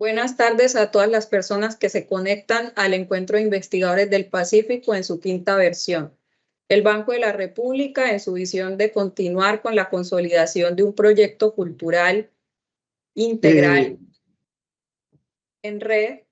Buenas tardes a todas las personas que se conectan al Encuentro de Investigadores del Pacífico en su quinta versión. El Banco de la República, en su visión de continuar con la consolidación de un proyecto cultural integral en red,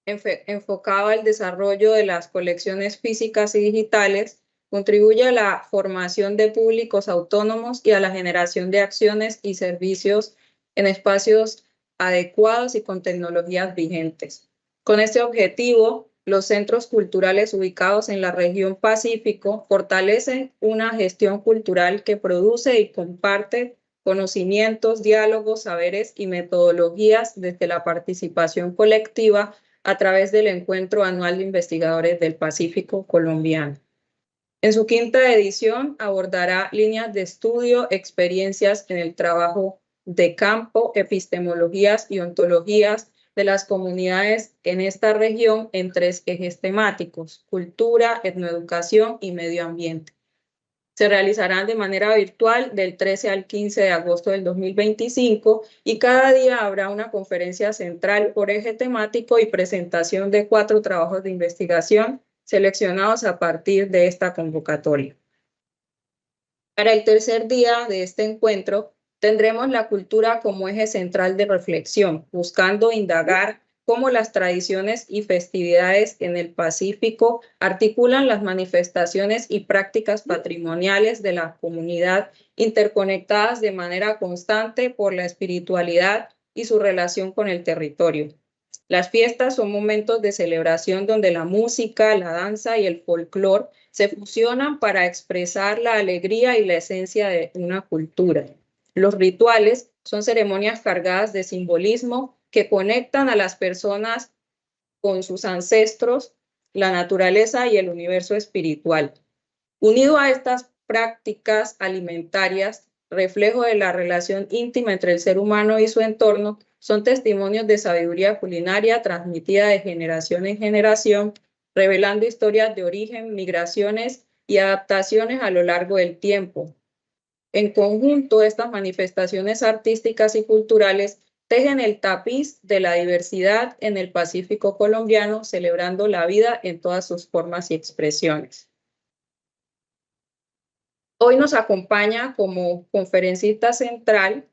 enfocado al desarrollo de las colecciones físicas y digitales, contribuye a la formación de públicos autónomos y a la generación de acciones y servicios en espacios adecuados y con tecnologías vigentes. Con este objetivo, los centros culturales ubicados en la región Pacífico fortalecen una gestión cultural que produce y comparte conocimientos, diálogos, saberes y metodologías desde la participación colectiva a través del Encuentro Anual de Investigadores del Pacífico Colombiano. En su quinta edición abordará líneas de estudio, experiencias en el trabajo de campo, epistemologías y ontologías de las comunidades en esta región en 3 ejes temáticos: cultura, etnoeducación y medio ambiente. Se realizarán de manera virtual del 13 al 15 de agosto del 2025 y cada día habrá una conferencia central por eje temático y presentación de 4 trabajos de investigación seleccionados a partir de esta convocatoria. Para el tercer día de este encuentro tendremos la cultura como eje central de reflexión, buscando indagar cómo las tradiciones y festividades en el Pacífico articulan las manifestaciones y prácticas patrimoniales de la comunidad, interconectadas de manera constante por la espiritualidad y su relación con el territorio. Las fiestas son momentos de celebración donde la música, la danza y el folclore se fusionan para expresar la alegría y la esencia de una cultura. Los rituales son ceremonias cargadas de simbolismo que conectan a las personas con sus ancestros, la naturaleza y el universo espiritual. Unido a estas prácticas alimentarias, reflejo de la relación íntima entre el ser humano y su entorno, son testimonios de sabiduría culinaria transmitida de generación en generación, revelando historias de origen, migraciones y adaptaciones a lo largo del tiempo. En conjunto, estas manifestaciones artísticas y culturales tejen el tapiz de la diversidad en el Pacífico colombiano, celebrando la vida en todas sus formas y expresiones. Hoy nos acompaña como conferencista central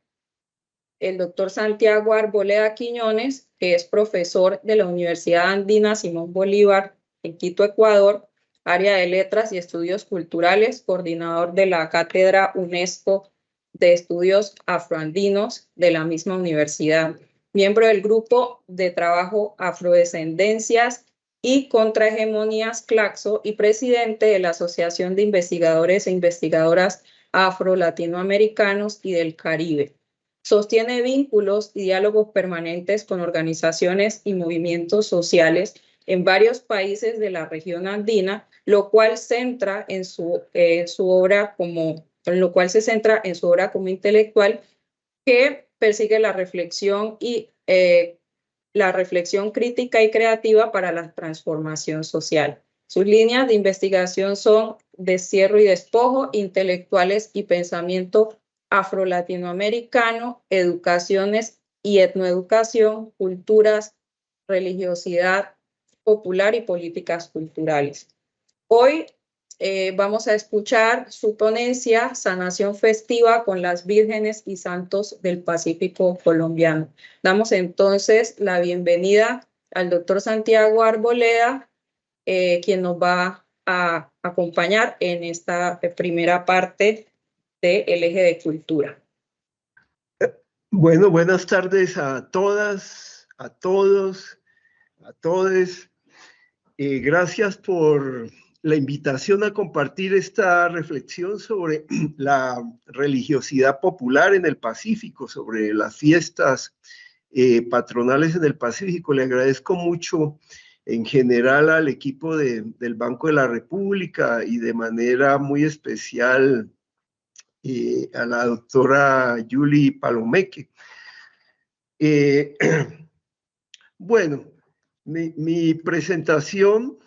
el doctor Santiago Arboleda Quiñones, que es profesor de la Universidad Andina Simón Bolívar en Quito, Ecuador, área de Letras y Estudios Culturales, coordinador de la Cátedra UNESCO de Estudios Afroandinos de la misma universidad, miembro del Grupo de Trabajo Afrodescendencias y Contrahegemonías Claxo y presidente de la Asociación de Investigadores e Investigadoras Afro-Latinoamericanos y del Caribe. Sostiene vínculos y diálogos permanentes con organizaciones y movimientos sociales en varios países de la región andina, lo cual se centra en su obra como intelectual, que persigue la reflexión crítica y creativa para la transformación social. Sus líneas de investigación son destierro y despojo, intelectuales y pensamiento afro-latinoamericano, educaciones y etnoeducación, culturas, religiosidad popular y políticas culturales. Hoy vamos a escuchar su ponencia Sanación Festiva con las Vírgenes y Santos del Pacífico colombiano. Damos entonces la bienvenida al doctor Santiago Arboleda, quien nos va a acompañar en esta primera parte del eje de cultura. Bueno, buenas tardes a todas, a todos, a todes. Gracias por la invitación a compartir esta reflexión sobre la religiosidad popular en el Pacífico, sobre las fiestas patronales en el Pacífico. Le agradezco mucho en general al equipo del Banco de la República y de manera muy especial a la doctora Yuli Palomeque. Bueno, mi presentación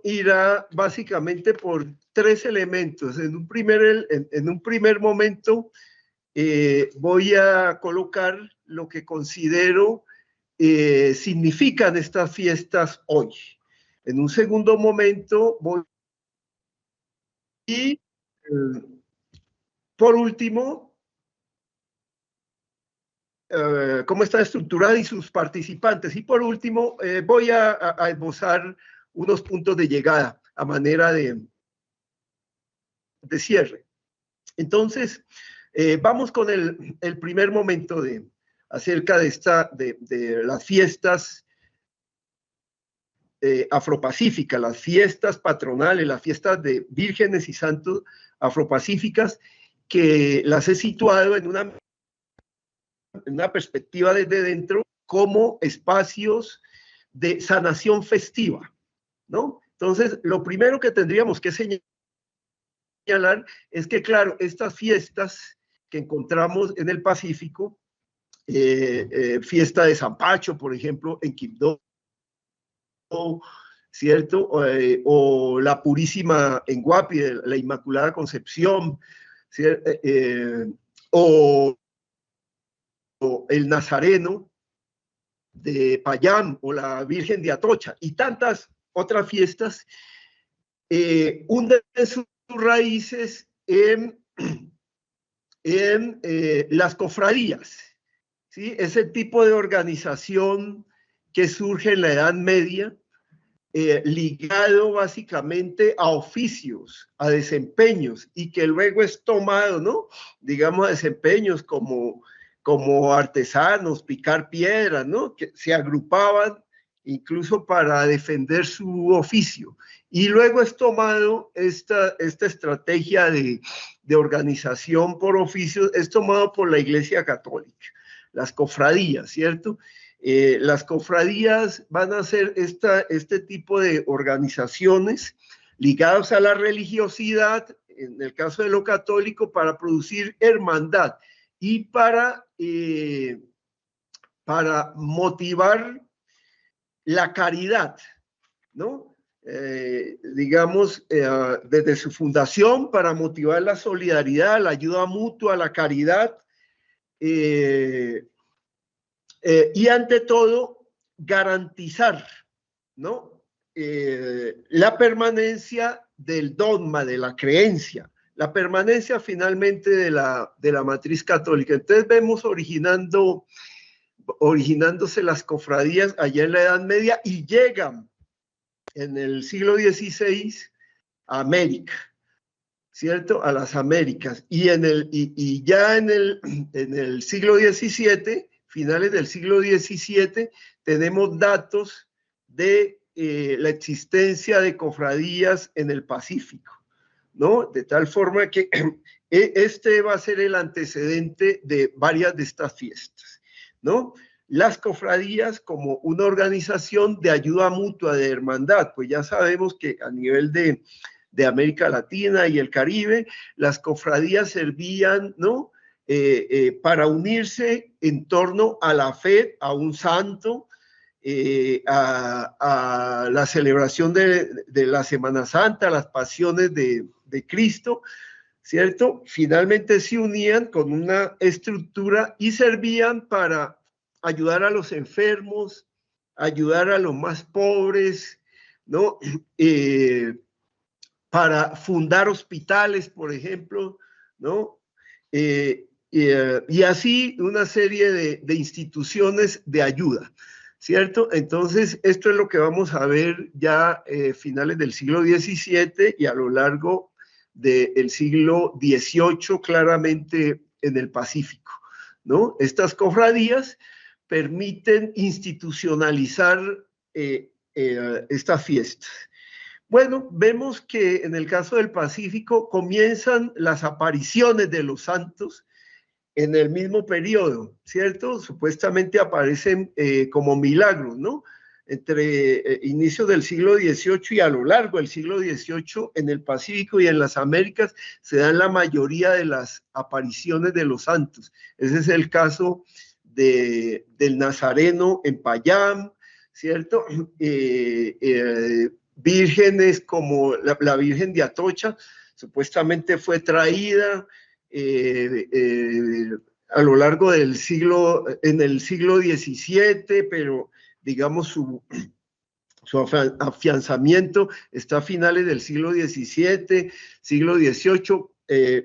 irá básicamente por 3 elementos. En un primer momento voy a colocar lo que considero significan estas fiestas hoy. En un segundo momento voy y, por último, cómo está estructurada y sus participantes. Y por último, voy a esbozar unos puntos de llegada a manera de cierre. Entonces, vamos con el primer momento acerca de las fiestas afropacíficas, las fiestas patronales, las fiestas de vírgenes y santos afropacíficas, que las he situado en una perspectiva desde dentro como espacios de sanación festiva, ¿no? Entonces, lo primero que tendríamos que señalar es que, claro, estas fiestas que encontramos en el Pacífico, fiesta de San Pacho, por ejemplo, en Quibdó, ¿cierto? O la Purísima en Guapi, la Inmaculada Concepción, o el Nazareno de Payán, o la Virgen de Atocha, y tantas otras fiestas, hunden sus raíces en las cofradías, ¿sí? Ese tipo de organización que surge en la Edad Media, ligado básicamente a oficios, a desempeños, y que luego es tomado, ¿no? Digamos, a desempeños como artesanos, picar piedras, ¿no? Que se agrupaban incluso para defender su oficio. Y luego es tomado esta estrategia de organización por oficios, es tomado por la Iglesia Católica, las cofradías, ¿cierto? Las cofradías van a ser este tipo de organizaciones ligadas a la religiosidad, en el caso de lo católico, para producir hermandad y para motivar la caridad, ¿no? Digamos, desde su fundación, para motivar la solidaridad, la ayuda mutua, la caridad, y ante todo, garantizar, ¿no? La permanencia del dogma, de la creencia, la permanencia finalmente de la matriz católica. Entonces vemos originándose las cofradías allá en la Edad Media y llegan en el siglo XVI a América, ¿cierto? A las Américas. Y ya en el siglo XVII, finales del siglo XVII, tenemos datos de la existencia de cofradías en el Pacífico, ¿no? De tal forma que este va a ser el antecedente de varias de estas fiestas, ¿no? Las cofradías como una organización de ayuda mutua, de hermandad, pues ya sabemos que a nivel de América Latina y el Caribe, las cofradías servían, ¿no? Para unirse en torno a la fe, a un santo, a la celebración de la Semana Santa, las pasiones de Cristo, ¿cierto? Finalmente se unían con una estructura y servían para ayudar a los enfermos, ayudar a los más pobres, ¿no? Para fundar hospitales, por ejemplo, ¿no? Y así una serie de instituciones de ayuda, ¿cierto? Entonces, esto es lo que vamos a ver ya finales del siglo XVII y a lo largo del siglo XVIII, claramente en el Pacífico, ¿no? Estas cofradías permiten institucionalizar estas fiestas. Bueno, vemos que en el caso del Pacífico comienzan las apariciones de los santos en el mismo periodo, ¿cierto? Supuestamente aparecen como milagros, ¿no? Entre inicios del siglo XVIII y a lo largo del siglo XVIII en el Pacífico y en las Américas se dan la mayoría de las apariciones de los santos. Ese es el caso del Nazareno en Payán, ¿cierto? Vírgenes como la Virgen de Atocha, supuestamente fue traída a lo largo del siglo, en el siglo XVII, pero digamos su afianzamiento está a finales del siglo XVII, siglo XVIII,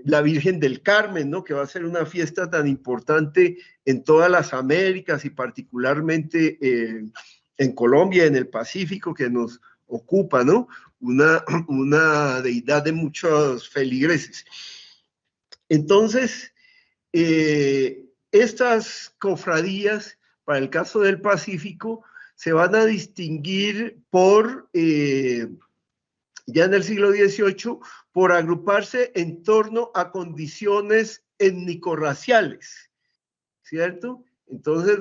la Virgen del Carmen, ¿no? Que va a ser una fiesta tan importante en todas las Américas y particularmente en Colombia, en el Pacífico, que nos ocupa, ¿no? Una deidad de muchos feligreses. Entonces, estas cofradías, para el caso del Pacífico, se van a distinguir por, ya en el siglo XVIII, por agruparse en torno a condiciones étnico-raciales, ¿cierto? Entonces,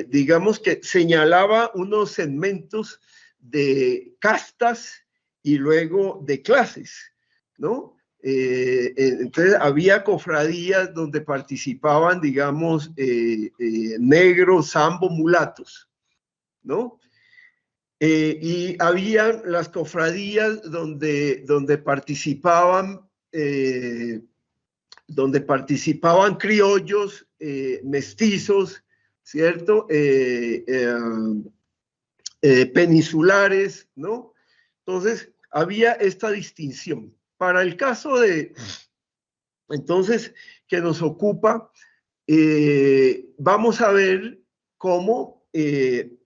digamos que señalaba unos segmentos de castas y luego de clases, ¿no? Entonces había cofradías donde participaban, digamos, negros, zambo, mulatos, ¿no? Y había las cofradías donde participaban criollos, mestizos, ¿cierto? Peninsulares, ¿no? Entonces, había esta distinción. Para el caso de, entonces, que nos ocupa, vamos a ver cómo en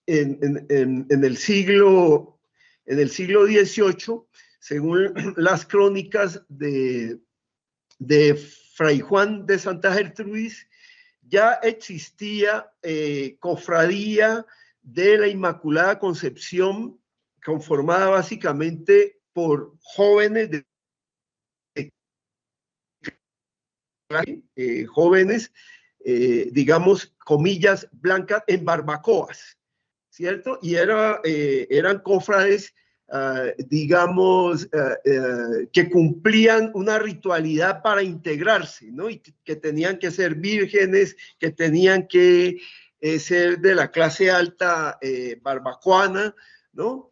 el siglo XVIII, según las crónicas de Fray Juan de Santa Gertrudis, ya existía cofradía de la Inmaculada Concepción, conformada básicamente por jóvenes jóvenes, digamos, comillas, blancas en barbacoas, ¿cierto? Y eran cofrades, digamos, que cumplían una ritualidad para integrarse, ¿no? Y que tenían que ser vírgenes, que tenían que ser de la clase alta barbacoana, ¿no?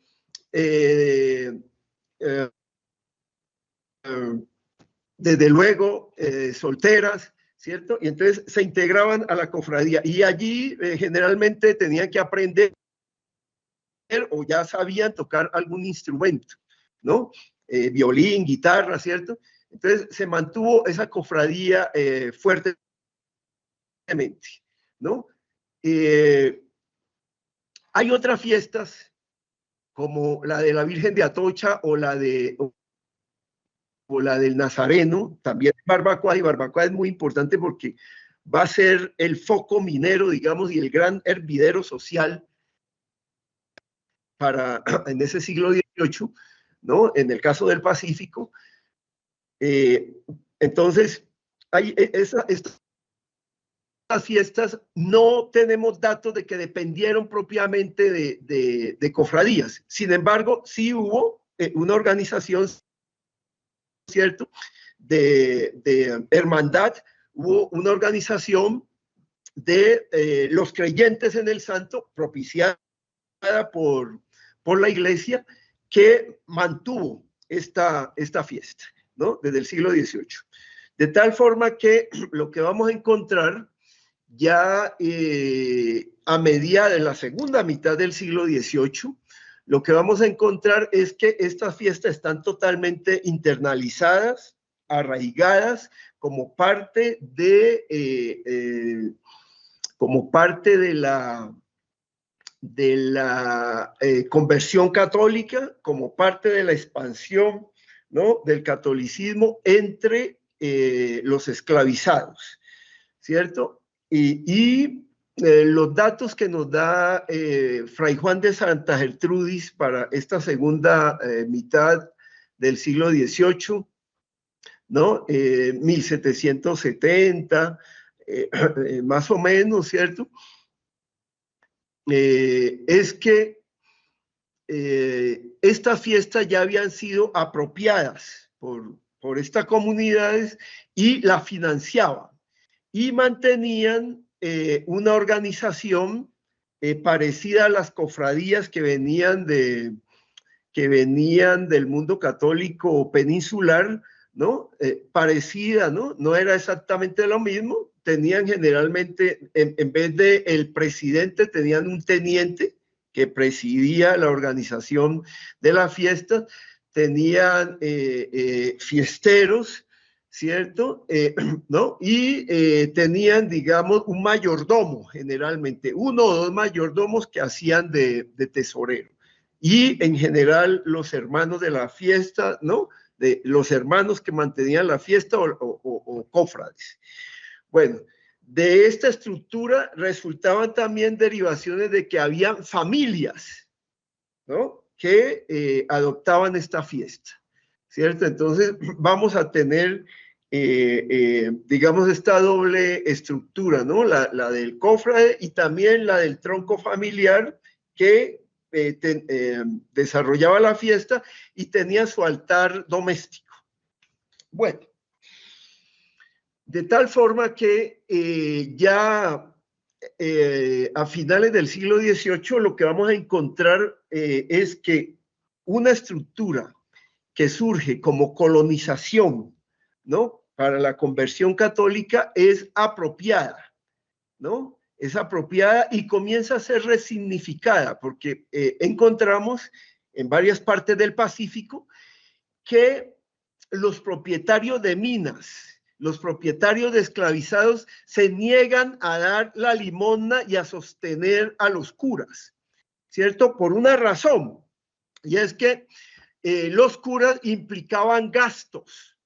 Desde luego, solteras, ¿cierto? Y entonces se integraban a la cofradía y allí generalmente tenían que aprender o ya sabían tocar algún instrumento, ¿no? Violín, guitarra, ¿cierto? Entonces se mantuvo esa cofradía fuertemente, ¿no? Hay otras fiestas como la de la Virgen de Atocha o la del Nazareno, también barbacoa, y barbacoa es muy importante porque va a ser el foco minero, digamos, y el gran hervidero social en ese siglo XVIII, ¿no? En el caso del Pacífico. Entonces, estas fiestas no tenemos datos de que dependieron propiamente de cofradías. Sin embargo, sí hubo una organización, ¿cierto? De hermandad, hubo una organización de los creyentes en el santo, propiciada por la iglesia, que mantuvo esta fiesta, ¿no? Desde el siglo XVIII. De tal forma que lo que vamos a encontrar ya a mediados de la segunda mitad del siglo XVIII, lo que vamos a encontrar es que estas fiestas están totalmente internalizadas, arraigadas, como parte de la conversión católica, como parte de la expansión, ¿no? Del catolicismo entre los esclavizados, ¿cierto? Y los datos que nos da Fray Juan de Santa Gertrudis para esta segunda mitad del siglo XVIII, ¿no? 1770, más o menos, ¿cierto? Es que estas fiestas ya habían sido apropiadas por estas comunidades y la financiaban y mantenían una organización parecida a las cofradías que venían del mundo católico peninsular, ¿no? Parecida, ¿no? No era exactamente lo mismo. Tenían generalmente, en vez de el presidente, tenían un teniente que presidía la organización de la fiesta, tenían fiesteros, ¿cierto? ¿No? Y tenían, digamos, un mayordomo, generalmente, uno o dos mayordomos que hacían de tesorero. Y en general los hermanos de la fiesta, ¿no? De los hermanos que mantenían la fiesta o cofrades. Bueno, de esta estructura resultaban también derivaciones de que habían familias, ¿no? Que adoptaban esta fiesta, ¿cierto? Entonces vamos a tener, digamos, esta doble estructura, ¿no? La del cofrade y también la del tronco familiar que desarrollaba la fiesta y tenía su altar doméstico. Bueno, de tal forma que ya a finales del siglo XVIII lo que vamos a encontrar es que una estructura que surge como colonización, ¿no? Para la conversión católica es apropiada, ¿no? Es apropiada y comienza a ser resignificada, porque encontramos en varias partes del Pacífico que los propietarios de minas, los propietarios de esclavizados se niegan a dar la limosna y a sostener a los curas, ¿cierto? Por una razón, y es que los curas implicaban gastos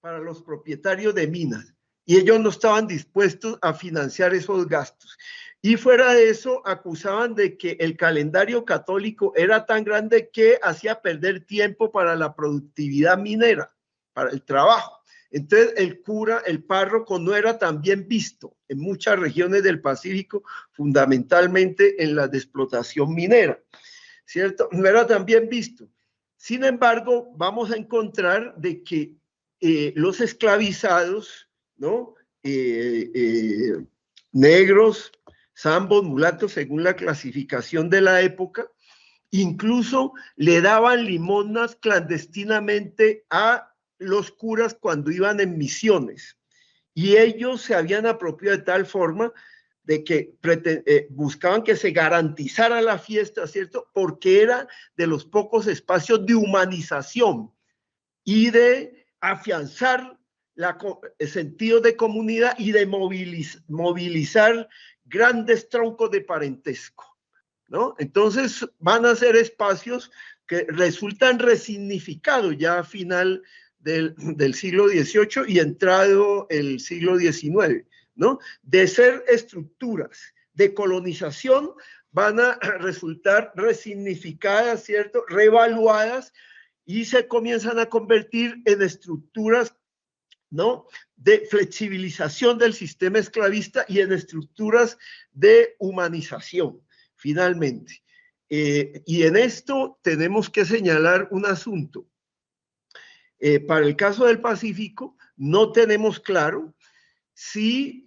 para los propietarios de minas y ellos no estaban dispuestos a financiar esos gastos. Y fuera de eso, acusaban de que el calendario católico era tan grande que hacía perder tiempo para la productividad minera, para el trabajo. Entonces, el cura, el párroco, no era tan bien visto en muchas regiones del Pacífico, fundamentalmente en la de explotación minera, ¿cierto? No era tan bien visto. Sin embargo, vamos a encontrar de que los esclavizados, ¿no? Negros, zambos, mulatos, según la clasificación de la época, incluso le daban limosnas clandestinamente a los curas cuando iban en misiones. Y ellos se habían apropiado de tal forma de que buscaban que se garantizara la fiesta, ¿cierto? Porque era de los pocos espacios de humanización y de afianzar el sentido de comunidad y de movilizar grandes troncos de parentesco, ¿no? Entonces van a ser espacios que resultan resignificados ya a final del siglo XVIII y entrado el siglo XIX, ¿no? De ser estructuras de colonización van a resultar resignificadas, ¿cierto? Reevaluadas y se comienzan a convertir en estructuras, ¿no? De flexibilización del sistema esclavista y en estructuras de humanización, finalmente. Y en esto tenemos que señalar un asunto. Para el caso del Pacífico, no tenemos claro si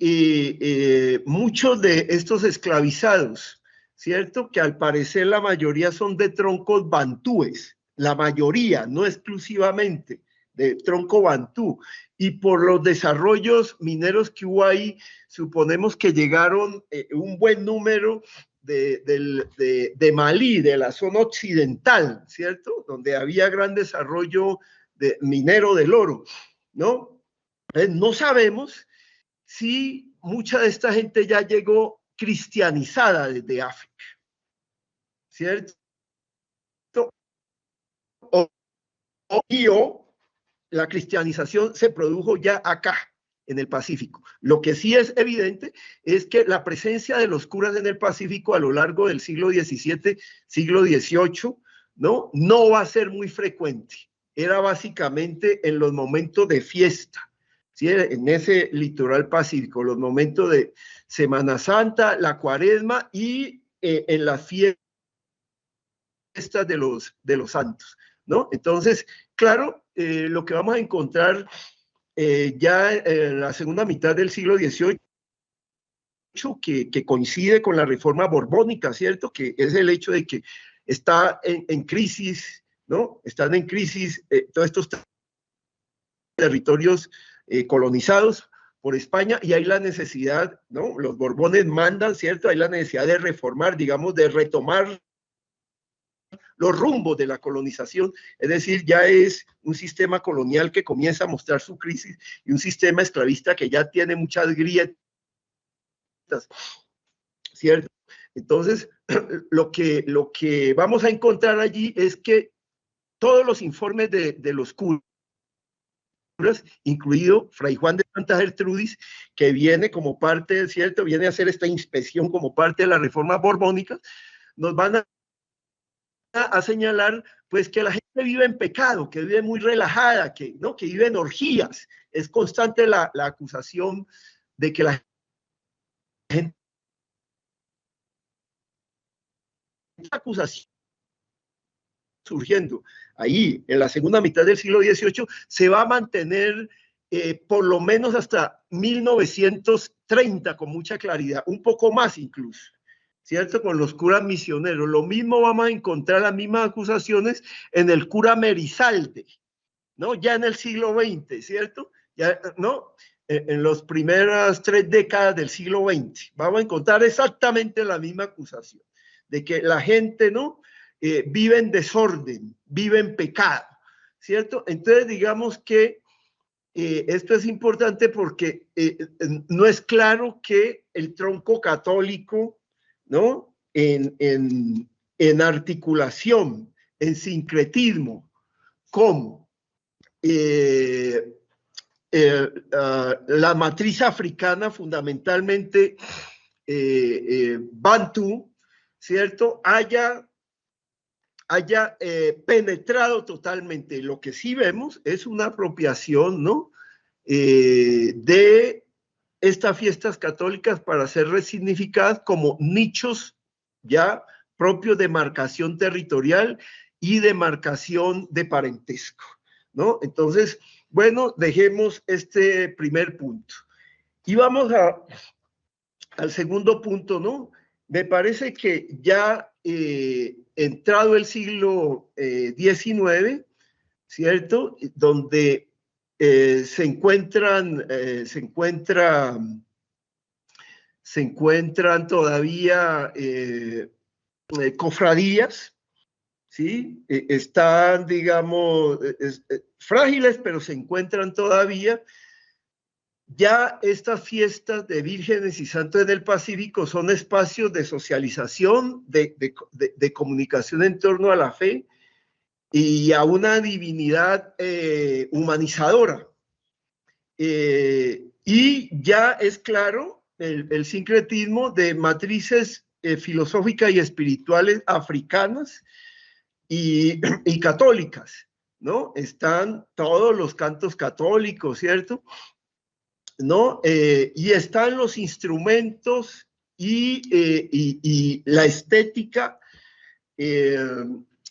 muchos de estos esclavizados, ¿cierto? Que al parecer la mayoría son de troncos bantúes, la mayoría, no exclusivamente, de tronco bantú, y por los desarrollos mineros que hubo ahí, suponemos que llegaron un buen número de Malí, de la zona occidental, ¿cierto? Donde había gran desarrollo minero del oro, ¿no? No sabemos si mucha de esta gente ya llegó cristianizada desde África, ¿cierto? O la cristianización se produjo ya acá, en el Pacífico. Lo que sí es evidente es que la presencia de los curas en el Pacífico a lo largo del siglo XVII, siglo XVIII, no va a ser muy frecuente. Era básicamente en los momentos de fiesta, ¿sí? En ese litoral pacífico, los momentos de Semana Santa, la Cuaresma y en las fiestas de los santos, ¿no? Entonces, claro, lo que vamos a encontrar ya en la segunda mitad del siglo XVIII, que coincide con la reforma borbónica, ¿cierto? Que es el hecho de que está en crisis, ¿no? Están en crisis todos estos territorios colonizados por España, y hay la necesidad, ¿no? Los Borbones mandan, ¿cierto? Hay la necesidad de reformar, digamos, de retomar los rumbos de la colonización, es decir, ya es un sistema colonial que comienza a mostrar su crisis y un sistema esclavista que ya tiene muchas grietas, ¿cierto? Entonces, lo que vamos a encontrar allí es que todos los informes de los curas, incluido Fray Juan de Santa Gertrudis, que viene como parte, ¿cierto? Viene a hacer esta inspección como parte de la reforma borbónica, nos van a señalar pues que la gente vive en pecado, que vive muy relajada, que, ¿no? Que vive en orgías. Es constante la acusación de que la gente, esta acusación surgiendo ahí en la segunda mitad del siglo XVIII se va a mantener por lo menos hasta 1930 con mucha claridad, un poco más incluso, ¿cierto? Con los curas misioneros. Lo mismo vamos a encontrar las mismas acusaciones en el cura Merizalde, ¿no? Ya en el siglo XX, ¿cierto? Ya, ¿no? En las primeras 3 décadas del siglo XX vamos a encontrar exactamente la misma acusación de que la gente, ¿no? Vive en desorden, vive en pecado, ¿cierto? Entonces, digamos que esto es importante porque no es claro que el tronco católico, ¿no? En articulación, en sincretismo, con la matriz africana, fundamentalmente Bantú, ¿cierto? haya penetrado totalmente. Lo que sí vemos es una apropiación, ¿no? De estas fiestas católicas para ser resignificadas como nichos ya propios de marcación territorial y de marcación de parentesco, ¿no? Entonces, bueno, dejemos este primer punto. Y vamos al segundo punto, ¿no? Me parece que ya entrado el siglo XIX, ¿cierto? Donde se encuentran todavía cofradías, ¿sí? Están, digamos, frágiles, pero se encuentran todavía. Ya estas fiestas de vírgenes y santos del Pacífico son espacios de socialización, de comunicación en torno a la fe y a una divinidad humanizadora. Y ya es claro el sincretismo de matrices filosóficas y espirituales africanas y católicas, ¿no? Están todos los cantos católicos, ¿cierto? ¿No? Y están los instrumentos y la estética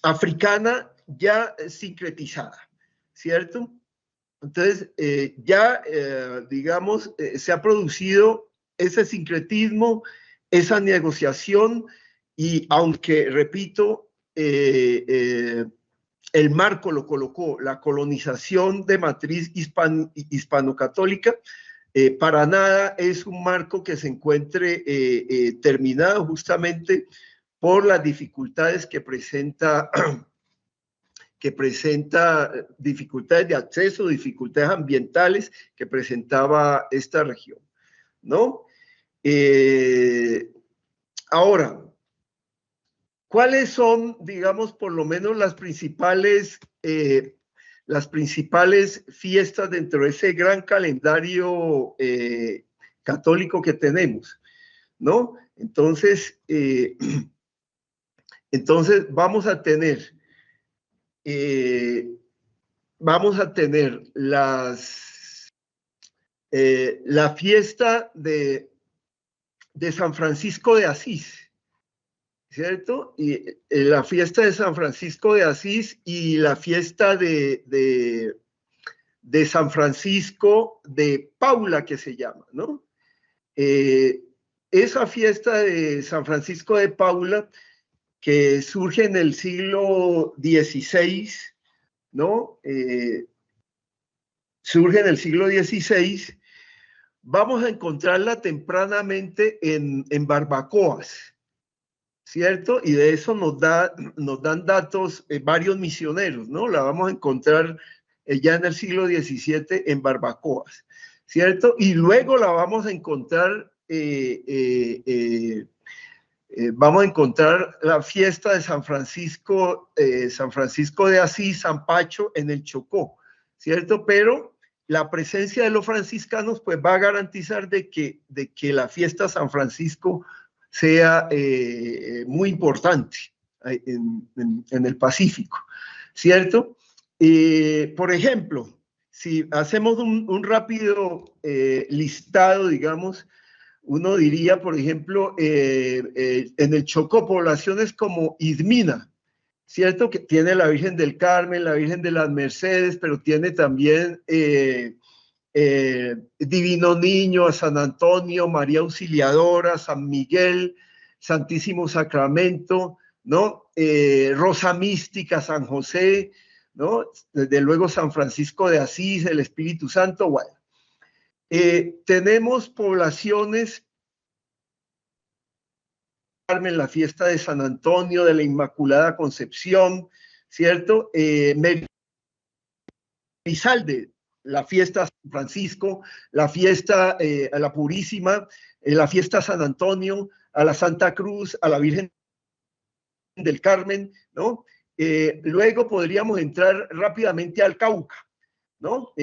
africana ya sincretizada, ¿cierto? Entonces, digamos, se ha producido ese sincretismo, esa negociación, y aunque, repito, el marco lo colocó la colonización de matriz hispano-católica, para nada es un marco que se encuentre terminado justamente por las dificultades que presenta dificultades de acceso, dificultades ambientales que presentaba esta región, ¿no? Ahora, ¿cuáles son, digamos, por lo menos las principales fiestas dentro de ese gran calendario católico que tenemos, ¿no? Entonces, vamos a tener la fiesta de San Francisco de Asís, ¿cierto? Y la fiesta de San Francisco de Asís y la fiesta de San Francisco de Paula, que se llama, ¿no? Esa fiesta de San Francisco de Paula, que surge en el siglo XVI, ¿no? surge en el siglo XVI, vamos a encontrarla tempranamente en barbacoas, ¿cierto? Y de eso nos dan datos varios misioneros, ¿no? La vamos a encontrar ya en el siglo XVII en barbacoas, ¿cierto? Y luego la vamos a encontrar, vamos a encontrar la fiesta de San Francisco de Asís, San Pacho, en el Chocó, ¿cierto? Pero la presencia de los franciscanos pues va a garantizar de que la fiesta San Francisco sea muy importante en el Pacífico, ¿cierto? Por ejemplo, si hacemos un rápido listado, digamos, uno diría, por ejemplo, en el Chocó, poblaciones como Izmina, ¿cierto? Que tiene la Virgen del Carmen, la Virgen de las Mercedes, pero tiene también Divino Niño, a San Antonio, María Auxiliadora, San Miguel, Santísimo Sacramento, ¿no? Rosa Mística, San José, ¿no? Desde luego San Francisco de Asís, el Espíritu Santo, bueno. Tenemos poblaciones, la fiesta de San Antonio, de la Inmaculada Concepción, ¿cierto? Elizalde, la fiesta San Francisco, la fiesta a la Purísima, la fiesta San Antonio, a la Santa Cruz, a la Virgen del Carmen, ¿no? Luego podríamos entrar rápidamente al Cauca, ¿no?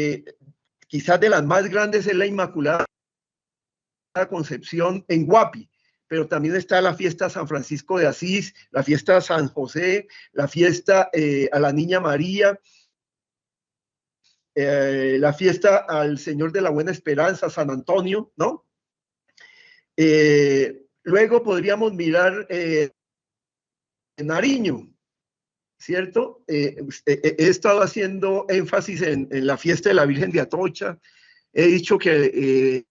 Quizás de las más grandes es la Inmaculada Concepción en Guapi, pero también está la fiesta San Francisco de Asís, la fiesta San José, la fiesta a la Niña María, la fiesta al Señor de la Buena Esperanza, San Antonio, ¿no? Luego podríamos mirar Nariño, ¿cierto? He estado haciendo énfasis en la fiesta de la Virgen de Atocha. He dicho que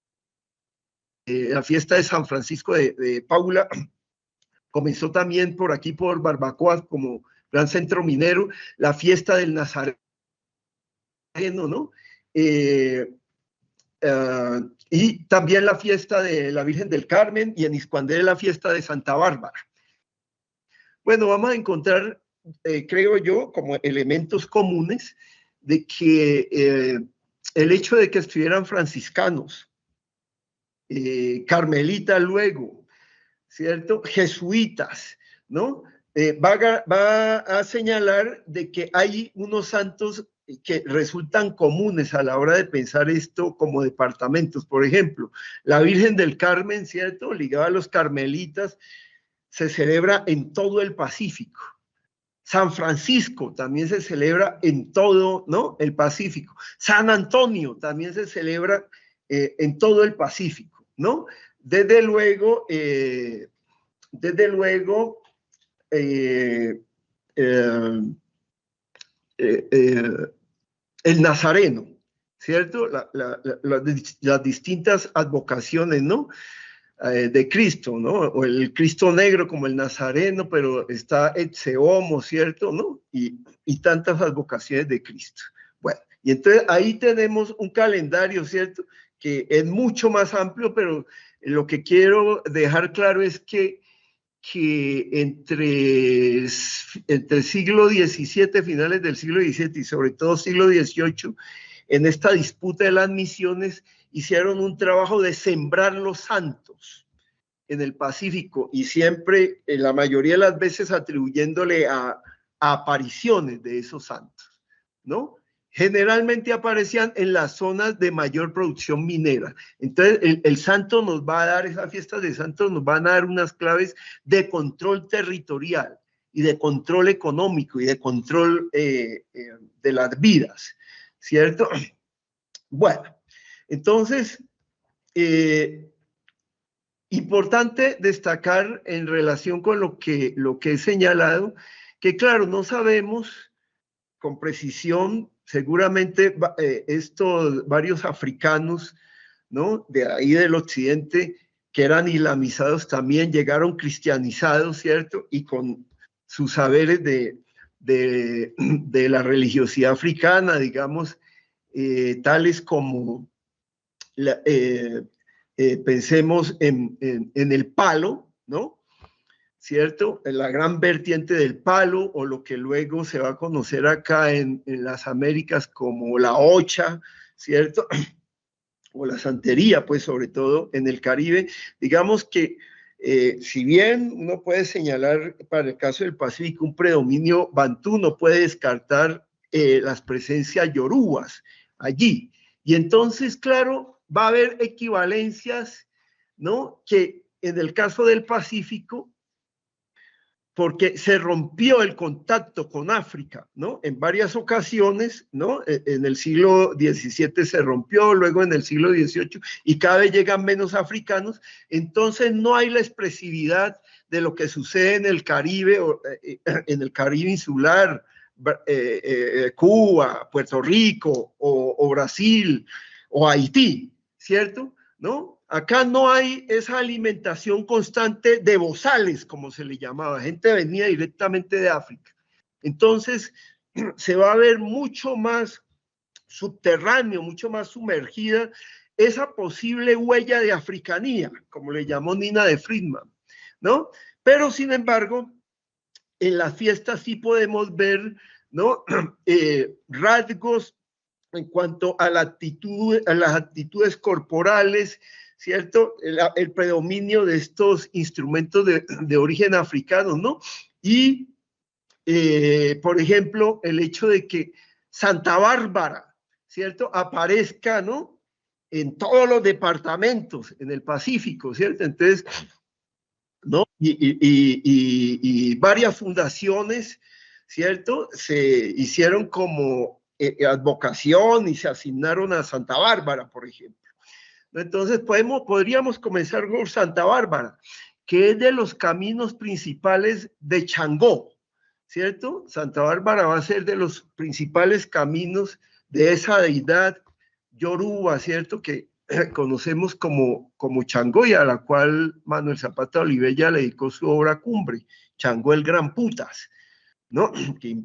la fiesta de San Francisco de Paula comenzó también por aquí, por Barbacoa, como gran centro minero. La fiesta del Nazareno, ¿no? Y también la fiesta de la Virgen del Carmen, y en Iscuandere la fiesta de Santa Bárbara. Bueno, vamos a encontrar, creo yo, como elementos comunes de que el hecho de que estuvieran franciscanos, carmelitas luego, ¿cierto? Jesuitas, ¿no? Va a señalar de que hay unos santos que resultan comunes a la hora de pensar esto como departamentos. Por ejemplo, la Virgen del Carmen, ¿cierto? Ligada a los carmelitas, se celebra en todo el Pacífico. San Francisco también se celebra en todo, ¿no? El Pacífico. San Antonio también se celebra en todo el Pacífico, ¿no? Desde luego, el Nazareno, ¿cierto? Las distintas advocaciones, ¿no? De Cristo, ¿no? O el Cristo negro como el Nazareno, pero está Ecce Homo, ¿cierto? ¿No? Y tantas advocaciones de Cristo. Bueno, y entonces ahí tenemos un calendario, ¿cierto? Que es mucho más amplio, pero lo que quiero dejar claro es que entre el siglo XVII, finales del siglo XVII y sobre todo siglo XVIII, en esta disputa de las misiones, hicieron un trabajo de sembrar los santos en el Pacífico, y siempre, la mayoría de las veces, atribuyéndole a apariciones de esos santos, ¿no? Generalmente aparecían en las zonas de mayor producción minera. Entonces, el santo nos va a dar, esas fiestas de santos nos van a dar unas claves de control territorial y de control económico y de control de las vidas, ¿cierto? Bueno, entonces, importante destacar en relación con lo que he señalado, que claro, no sabemos con precisión, seguramente estos varios africanos, ¿no? De ahí del occidente, que eran islamizados también, llegaron cristianizados, ¿cierto? Y con sus saberes de la religiosidad africana, digamos, tales como, pensemos en el palo, ¿no? ¿Cierto? La gran vertiente del palo, o lo que luego se va a conocer acá en las Américas como la ocha, ¿cierto? O la santería, pues sobre todo en el Caribe. Digamos que si bien uno puede señalar para el caso del Pacífico un predominio bantú, no puede descartar las presencias yorubas allí. Y entonces, claro, va a haber equivalencias, ¿no? Que en el caso del Pacífico, porque se rompió el contacto con África, ¿no? En varias ocasiones, ¿no? En el siglo XVII se rompió, luego en el siglo XVIII, y cada vez llegan menos africanos, entonces no hay la expresividad de lo que sucede en el Caribe, en el Caribe insular, Cuba, Puerto Rico, o Brasil, o Haití, ¿cierto? ¿No? Acá no hay esa alimentación constante de bozales, como se le llamaba. Gente venía directamente de África. Entonces, se va a ver mucho más subterráneo, mucho más sumergida esa posible huella de africanía, como le llamó Nina de Friedman, ¿no? Pero, sin embargo, en las fiestas sí podemos ver, ¿no? Rasgos en cuanto a, la actitud, a las actitudes corporales, ¿cierto? El predominio de estos instrumentos de origen africano, ¿no? Y, por ejemplo, el hecho de que Santa Bárbara, ¿cierto? Aparezca, ¿no? En todos los departamentos, en el Pacífico, ¿cierto? Entonces, ¿no? Y varias fundaciones, ¿cierto? Se hicieron como advocación y se asignaron a Santa Bárbara, por ejemplo. Entonces podríamos comenzar por Santa Bárbara, que es de los caminos principales de Changó, ¿cierto? Santa Bárbara va a ser de los principales caminos de esa deidad yoruba, ¿cierto? Que conocemos como Changó, y a la cual Manuel Zapata Olivella le dedicó su obra cumbre, Changó el Gran Putas, ¿no? Que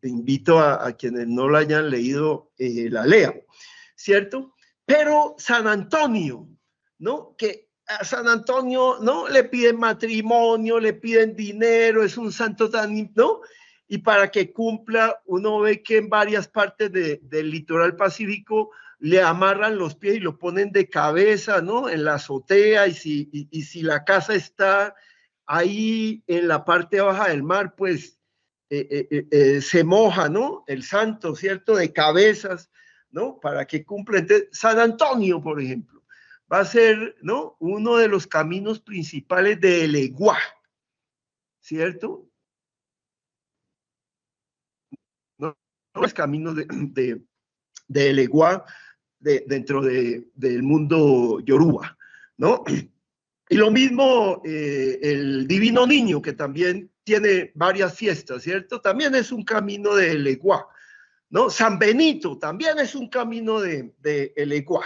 invito a quienes no la hayan leído, la lean, ¿cierto? Pero San Antonio, ¿no? Que a San Antonio, ¿no? Le piden matrimonio, le piden dinero, es un santo tan, ¿no? Y para que cumpla, uno ve que en varias partes del litoral pacífico le amarran los pies y lo ponen de cabeza, ¿no? En la azotea, y si la casa está ahí en la parte baja del mar, pues se moja, ¿no? El santo, ¿cierto? De cabezas, ¿no? Para que cumpla. Entonces, San Antonio, por ejemplo, va a ser, ¿no? Uno de los caminos principales de Eleguá, ¿cierto? ¿No? Los caminos de Eleguá dentro del mundo yoruba, ¿no? Y lo mismo el Divino Niño, que también tiene varias fiestas, ¿cierto? También es un camino de Eleguá, ¿no? San Benito también es un camino de Eleguá,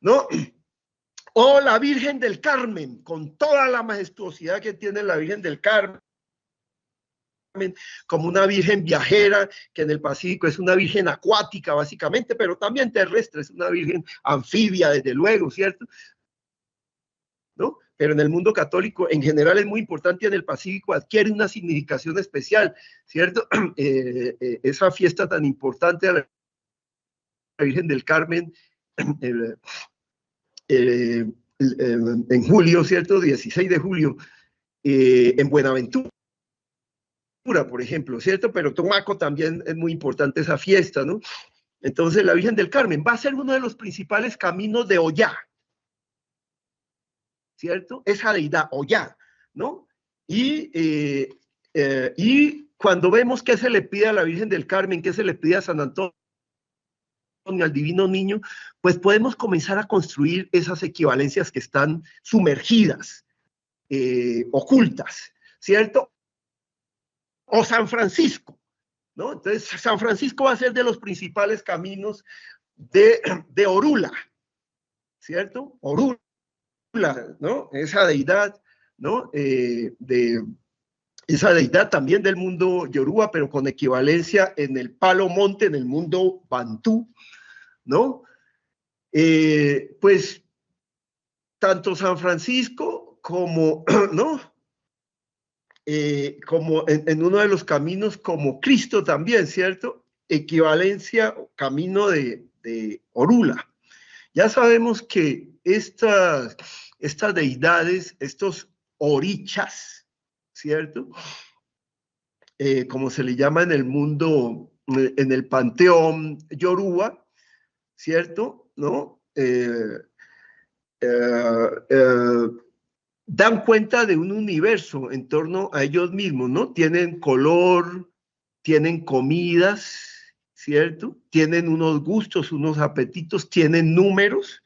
¿no? O la Virgen del Carmen, con toda la majestuosidad que tiene la Virgen del Carmen, como una virgen viajera, que en el Pacífico es una virgen acuática básicamente, pero también terrestre, es una virgen anfibia, desde luego, ¿cierto? ¿No? Pero en el mundo católico en general es muy importante, y en el Pacífico adquiere una significación especial, ¿cierto? Esa fiesta tan importante a la Virgen del Carmen, en julio, ¿cierto? 16 de julio, en Buenaventura, por ejemplo, ¿cierto? Pero Tumaco también es muy importante esa fiesta, ¿no? Entonces la Virgen del Carmen va a ser uno de los principales caminos de Ollá, ¿cierto? Esa deidad, Ollá, ¿no? Y cuando vemos qué se le pide a la Virgen del Carmen, qué se le pide a San Antonio, al Divino Niño, pues podemos comenzar a construir esas equivalencias que están sumergidas, ocultas, ¿cierto? O San Francisco, ¿no? Entonces, San Francisco va a ser de los principales caminos de Orula, ¿cierto? Orula, ¿no? Esa deidad, ¿no? Esa deidad también del mundo yoruba, pero con equivalencia en el Palo Monte, en el mundo bantú, ¿no? Pues tanto San Francisco como, ¿no? Como en uno de los caminos, como Cristo también, ¿cierto? Equivalencia, camino de Orula. Ya sabemos que estas deidades, estos orichas, ¿cierto? Como se le llama en el mundo, en el panteón yoruba, ¿cierto? ¿No? Dan cuenta de un universo en torno a ellos mismos, ¿no? Tienen color, tienen comidas, ¿cierto? Tienen unos gustos, unos apetitos, tienen números,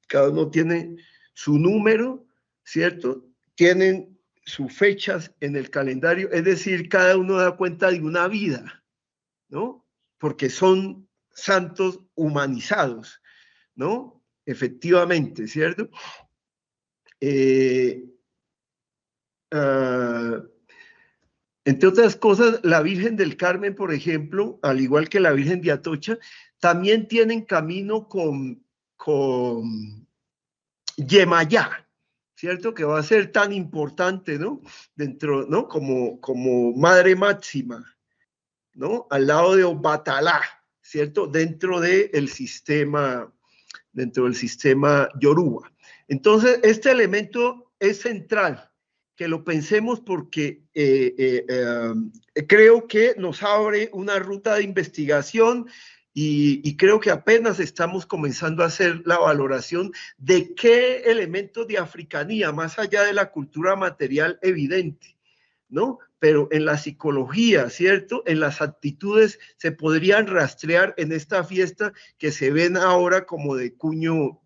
cada uno tiene su número, ¿cierto? Tienen sus fechas en el calendario, es decir, cada uno da cuenta de una vida, ¿no? Porque son santos humanizados, ¿no? Efectivamente, ¿cierto? Entre otras cosas, la Virgen del Carmen, por ejemplo, al igual que la Virgen de Atocha, también tienen camino con Yemayá, ¿cierto? Que va a ser tan importante, ¿no? Dentro, ¿no? Como madre máxima, ¿no? Al lado de Obatalá, ¿cierto? Dentro del sistema yoruba. Entonces, este elemento es central, que lo pensemos porque creo que nos abre una ruta de investigación y creo que apenas estamos comenzando a hacer la valoración de qué elementos de africanía, más allá de la cultura material evidente, ¿no? Pero en la psicología, ¿cierto? En las actitudes se podrían rastrear en esta fiesta que se ven ahora como de cuño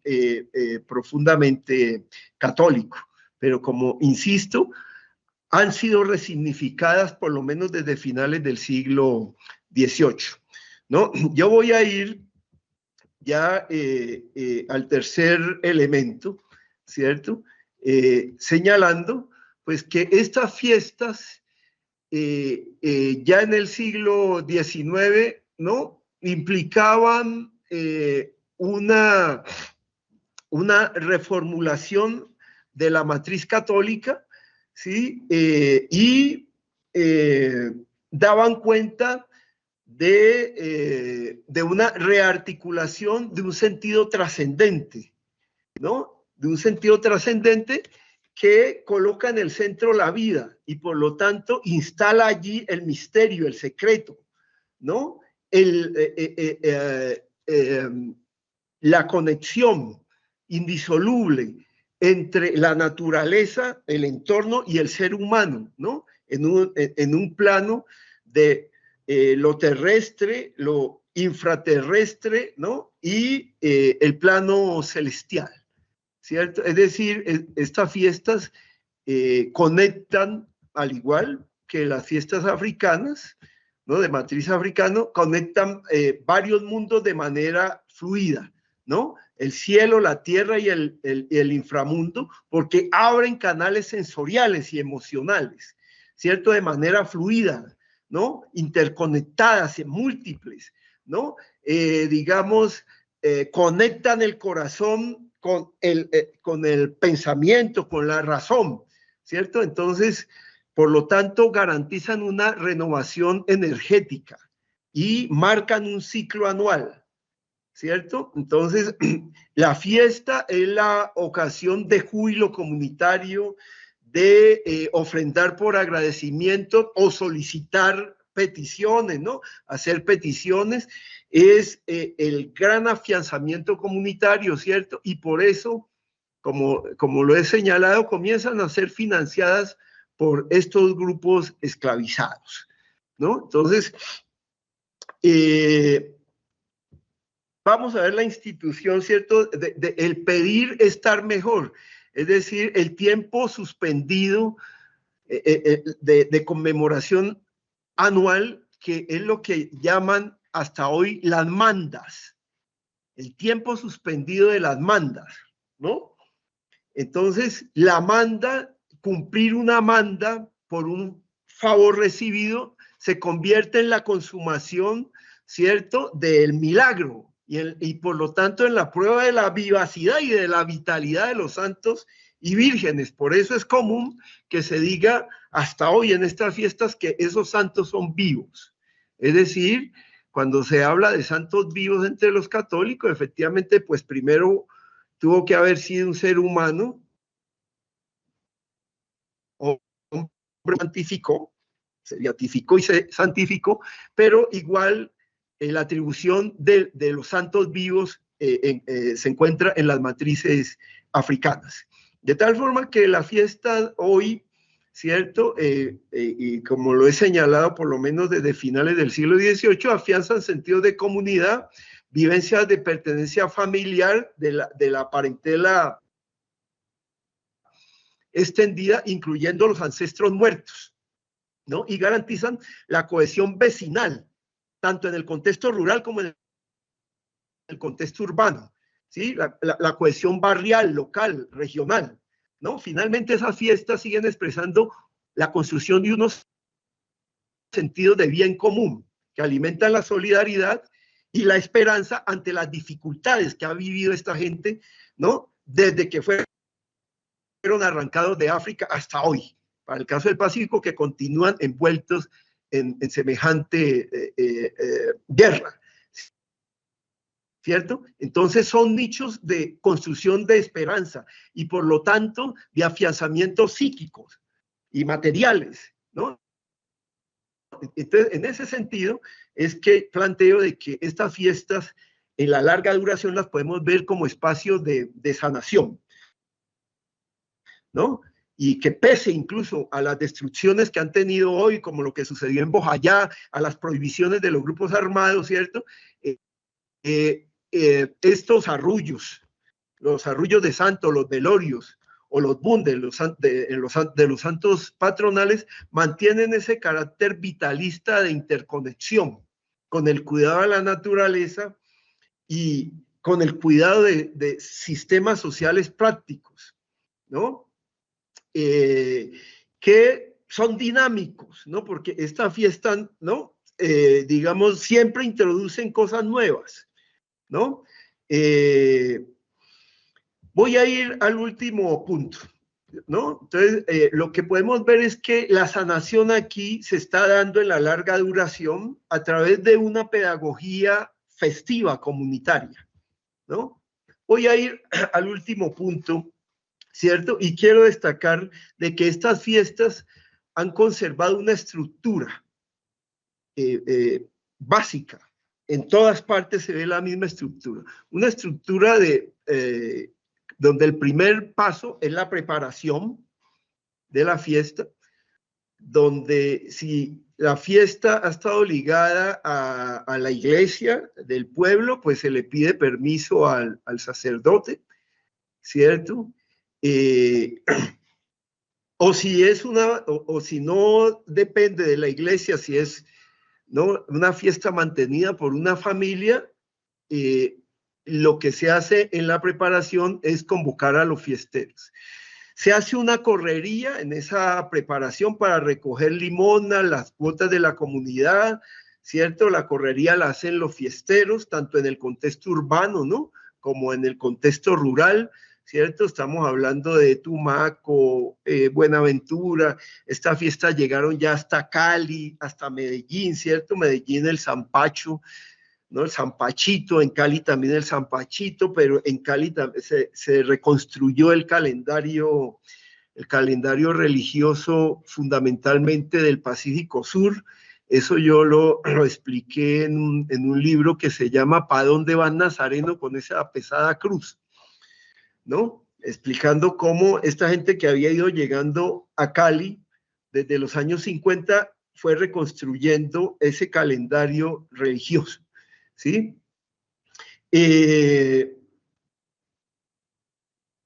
profundamente católico. Pero como insisto, han sido resignificadas por lo menos desde finales del siglo XVIII, ¿no? Yo voy a ir ya al tercer elemento, ¿cierto? Señalando pues que estas fiestas ya en el siglo XIX, ¿no? Implicaban una reformulación de la matriz católica, ¿sí? Y daban cuenta de una rearticulación de un sentido trascendente, ¿no? De un sentido trascendente que coloca en el centro la vida y por lo tanto instala allí el misterio, el secreto, ¿no? La conexión indisoluble entre la naturaleza, el entorno y el ser humano, ¿no? En un plano de lo terrestre, lo infraterrestre, ¿no? Y el plano celestial, ¿cierto? Es decir, estas fiestas conectan, al igual que las fiestas africanas, ¿no? De matriz africano, conectan varios mundos de manera fluida, ¿no? El cielo, la tierra y el inframundo, porque abren canales sensoriales y emocionales, ¿cierto? De manera fluida, ¿no? Interconectadas y múltiples, ¿no? Digamos, conectan el corazón con el pensamiento, con la razón, ¿cierto? Entonces, por lo tanto, garantizan una renovación energética y marcan un ciclo anual, ¿cierto? Entonces, la fiesta es la ocasión de júbilo comunitario, de ofrendar por agradecimiento o solicitar peticiones, ¿no? Hacer peticiones es el gran afianzamiento comunitario, ¿cierto? Y por eso, como lo he señalado, comienzan a ser financiadas por estos grupos esclavizados, ¿no? Entonces, vamos a ver la institución, ¿cierto? El pedir estar mejor, es decir, el tiempo suspendido de conmemoración anual, que es lo que llaman hasta hoy las mandas, el tiempo suspendido de las mandas, ¿no? Entonces, la manda, cumplir una manda por un favor recibido, se convierte en la consumación, ¿cierto?, del milagro y por lo tanto en la prueba de la vivacidad y de la vitalidad de los santos y vírgenes. Por eso es común que se diga hasta hoy en estas fiestas que esos santos son vivos. Es decir, cuando se habla de santos vivos entre los católicos, efectivamente, pues primero tuvo que haber sido un ser humano, hombre santificó, se beatificó y se santificó, pero igual la atribución de los santos vivos se encuentra en las matrices africanas. De tal forma que la fiesta hoy, ¿cierto? Y como lo he señalado por lo menos desde finales del siglo XVIII, afianzan sentidos de comunidad, vivencias de pertenencia familiar, de la parentela extendida, incluyendo los ancestros muertos, ¿no? Y garantizan la cohesión vecinal, tanto en el contexto rural como en el contexto urbano, ¿sí? La cohesión barrial, local, regional, ¿no? Finalmente esas fiestas siguen expresando la construcción de unos sentidos de bien común que alimentan la solidaridad y la esperanza ante las dificultades que ha vivido esta gente, ¿no? Desde que fueron arrancados de África hasta hoy, para el caso del Pacífico, que continúan envueltos en semejante guerra, ¿cierto? Entonces son nichos de construcción de esperanza y por lo tanto de afianzamientos psíquicos y materiales, ¿no? Entonces, en ese sentido es que planteo de que estas fiestas en la larga duración las podemos ver como espacios de sanación, ¿no? Y que pese incluso a las destrucciones que han tenido hoy, como lo que sucedió en Bojayá, a las prohibiciones de los grupos armados, ¿cierto? Estos arrullos, los arrullos de santos, los velorios o los bundes de los santos patronales, mantienen ese carácter vitalista de interconexión con el cuidado de la naturaleza y con el cuidado de sistemas sociales prácticos, ¿no? Que son dinámicos, ¿no? Porque esta fiesta, ¿no? Digamos, siempre introducen cosas nuevas, ¿no? Voy a ir al último punto, ¿no? Entonces, lo que podemos ver es que la sanación aquí se está dando en la larga duración a través de una pedagogía festiva comunitaria, ¿no? Voy a ir al último punto, ¿cierto? Y quiero destacar de que estas fiestas han conservado una estructura básica. En todas partes se ve la misma estructura. Una estructura donde el primer paso es la preparación de la fiesta, donde si la fiesta ha estado ligada a la iglesia del pueblo, pues se le pide permiso al sacerdote, ¿cierto? O si es o si no depende de la iglesia, si es, ¿no?, una fiesta mantenida por una familia, lo que se hace en la preparación es convocar a los fiesteros. Se hace una correría en esa preparación para recoger limosna, las cuotas de la comunidad, ¿cierto? La correría la hacen los fiesteros, tanto en el contexto urbano, ¿no?, como en el contexto rural, ¿cierto? Estamos hablando de Tumaco, Buenaventura. Estas fiestas llegaron ya hasta Cali, hasta Medellín, ¿cierto? Medellín, el Zampacho, ¿no? El Zampachito, en Cali también el Zampachito, pero en Cali se reconstruyó el calendario religioso fundamentalmente del Pacífico Sur. Eso yo lo expliqué en un libro que se llama ¿Pa' dónde vas, Nazareno? Con esa pesada cruz, ¿no? Explicando cómo esta gente que había ido llegando a Cali desde los años 50 fue reconstruyendo ese calendario religioso, ¿sí?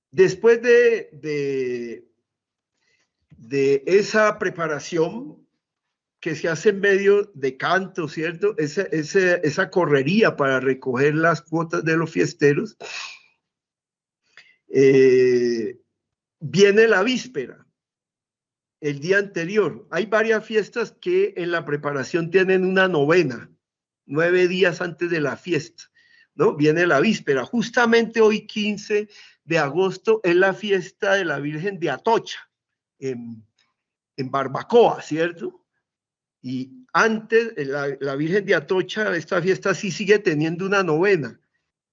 Después de esa preparación que se hace en medio de canto, ¿cierto? Esa correría para recoger las cuotas de los fiesteros, viene la víspera, el día anterior. Hay varias fiestas que en la preparación tienen una novena, 9 días antes de la fiesta. ¿no? Viene la víspera. Justamente hoy, 15 de agosto, es la fiesta de la Virgen de Atocha, en Barbacoa, ¿cierto? Y antes, la Virgen de Atocha, esta fiesta sí sigue teniendo una novena,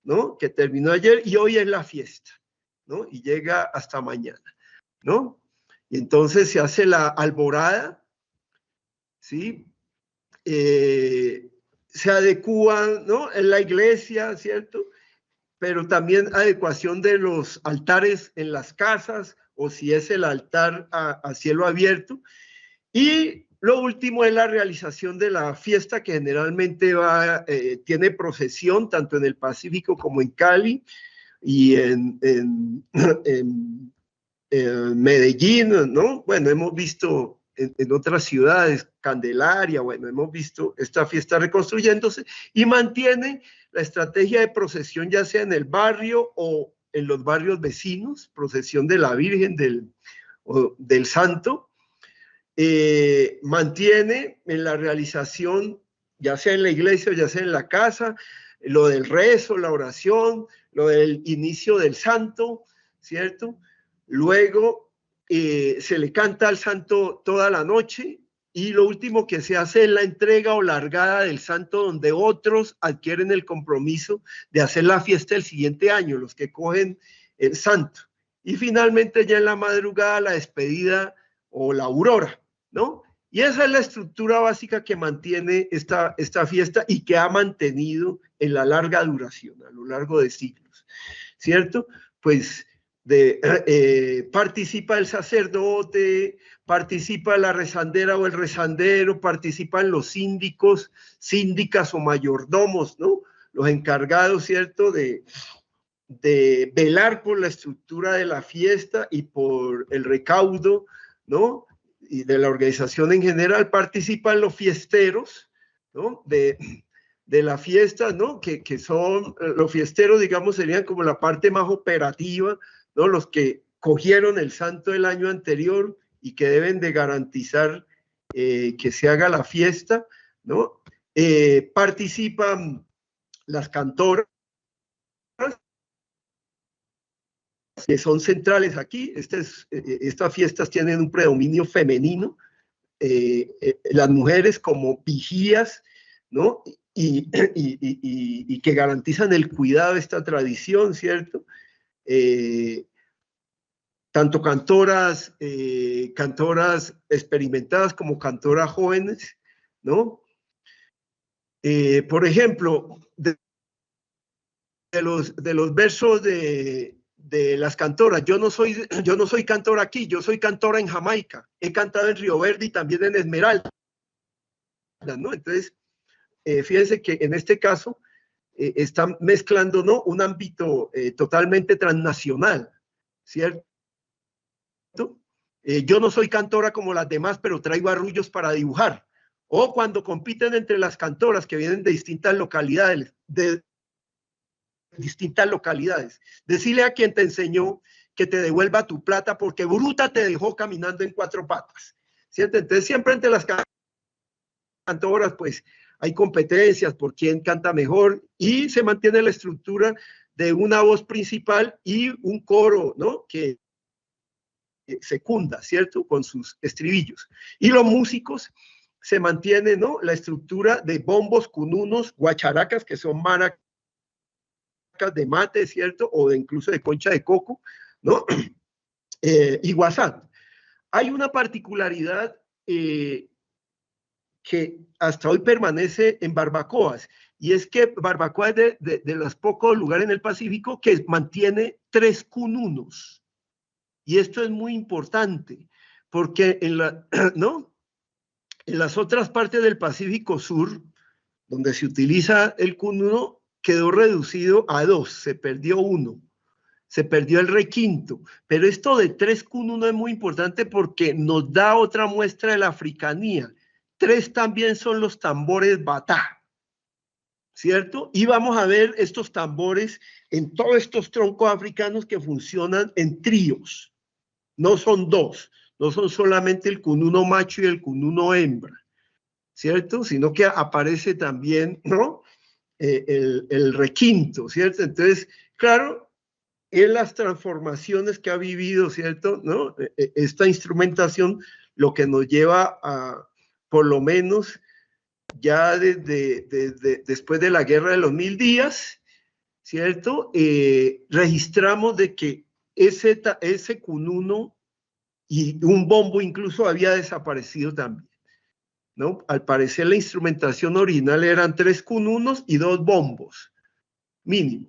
¿no? Que terminó ayer y hoy es la fiesta, ¿no? Y llega hasta mañana, ¿no? Y entonces se hace la alborada, ¿sí? Se adecúan, ¿no? En la iglesia, ¿cierto? Pero también adecuación de los altares en las casas, o si es el altar a cielo abierto. Y lo último es la realización de la fiesta, que generalmente tiene procesión tanto en el Pacífico como en Cali y en Medellín, ¿no? Bueno, hemos visto en otras ciudades, Candelaria, bueno, hemos visto esta fiesta reconstruyéndose y mantiene la estrategia de procesión, ya sea en el barrio o en los barrios vecinos, procesión de la Virgen del Santo. Mantiene en la realización, ya sea en la iglesia o ya sea en la casa, lo del rezo, la oración, lo del inicio del santo, ¿cierto? Luego se le canta al santo toda la noche y lo último que se hace es la entrega o largada del santo, donde otros adquieren el compromiso de hacer la fiesta el siguiente año, los que cogen el santo. Y finalmente ya en la madrugada la despedida o la aurora, ¿no? Y esa es la estructura básica que mantiene esta fiesta y que ha mantenido en la larga duración, a lo largo de siglos, ¿cierto? Pues participa el sacerdote, participa la rezandera o el rezandero, participan los síndicos, síndicas o mayordomos, ¿no? Los encargados, ¿cierto? De velar por la estructura de la fiesta y por el recaudo, ¿no? Y de la organización en general. Participan los fiesteros, ¿no? De la fiesta, ¿no? Que son los fiesteros, digamos, serían como la parte más operativa, ¿no? Los que cogieron el santo del año anterior y que deben de garantizar que se haga la fiesta, ¿no? Participan las cantoras, que son centrales aquí. Estas fiestas tienen un predominio femenino, las mujeres como vigías, ¿no? Y que garantizan el cuidado de esta tradición, ¿cierto? Tanto cantoras experimentadas como cantoras jóvenes, ¿no? Por ejemplo, de los versos de las cantoras, yo no soy cantora aquí, yo soy cantora en Jamaica, he cantado en Río Verde y también en Esmeralda, ¿no? Entonces, fíjense que en este caso están mezclando, ¿no? Un ámbito totalmente transnacional, ¿cierto? Yo no soy cantora como las demás, pero traigo arrullos para dibujar. O cuando compiten entre las cantoras que vienen de distintas localidades, decirle a quien te enseñó que te devuelva tu plata porque bruta te dejó caminando en cuatro patas, ¿cierto? Entonces siempre entre las cantoras pues hay competencias por quién canta mejor y se mantiene la estructura de una voz principal y un coro, ¿no? Que secunda, ¿cierto? Con sus estribillos. Y los músicos se mantiene, ¿no? La estructura de bombos, cununos, guacharacas, que son maracas de mate, ¿cierto? O incluso de concha de coco, ¿no? Y guasat. Hay una particularidad que hasta hoy permanece en barbacoas, y es que Barbacoa es de los pocos lugares en el Pacífico que mantiene 3 cununos. Y esto es muy importante, porque ¿no? En las otras partes del Pacífico Sur, donde se utiliza el cununo, quedó reducido a 2, se perdió 1, se perdió el requinto. Pero esto de 3 cununo es muy importante porque nos da otra muestra de la africanía. 3 también son los tambores batá, ¿cierto? Y vamos a ver estos tambores en todos estos troncos africanos que funcionan en tríos. No son 2, no son solamente el cununo macho y el cununo hembra, ¿cierto? Sino que aparece también, ¿no? el requinto, ¿cierto? Entonces, claro, en las transformaciones que ha vivido, ¿cierto? ¿No? Esta instrumentación, lo que nos lleva a, por lo menos, ya después de la Guerra de los 1000 días, ¿cierto? Registramos de que ese cununo y un bombo incluso había desaparecido también, ¿no? Al parecer la instrumentación original eran 3 cununos y 2 bombos, mínimo,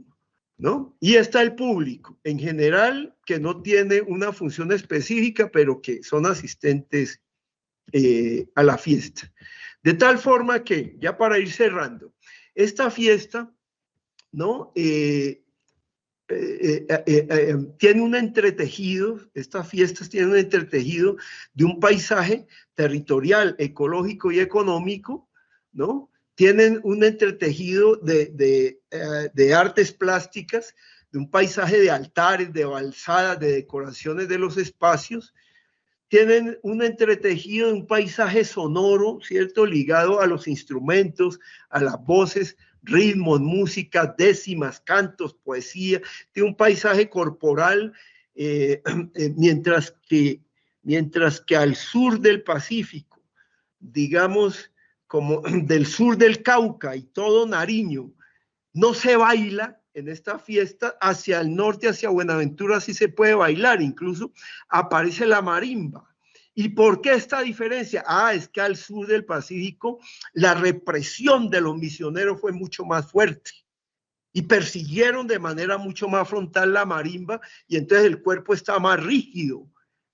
¿no? Y está el público, en general, que no tiene una función específica, pero que son asistentes a la fiesta. De tal forma que, ya para ir cerrando, esta fiesta, ¿no? Tiene un entretejido, estas fiestas tienen un entretejido de un paisaje territorial, ecológico y económico, ¿no? Tienen un entretejido de artes plásticas, de un paisaje de altares, de balsadas, de decoraciones de los espacios. Tienen un entretejido de un paisaje sonoro, ¿cierto? Ligado a los instrumentos, a las voces, ritmos, música, décimas, cantos, poesía, de un paisaje corporal, mientras que al sur del Pacífico, digamos, como del sur del Cauca y todo Nariño, no se baila en esta fiesta, hacia el norte, hacia Buenaventura, sí se puede bailar, incluso aparece la marimba. ¿Y por qué esta diferencia? Es que al sur del Pacífico la represión de los misioneros fue mucho más fuerte y persiguieron de manera mucho más frontal la marimba y entonces el cuerpo está más rígido,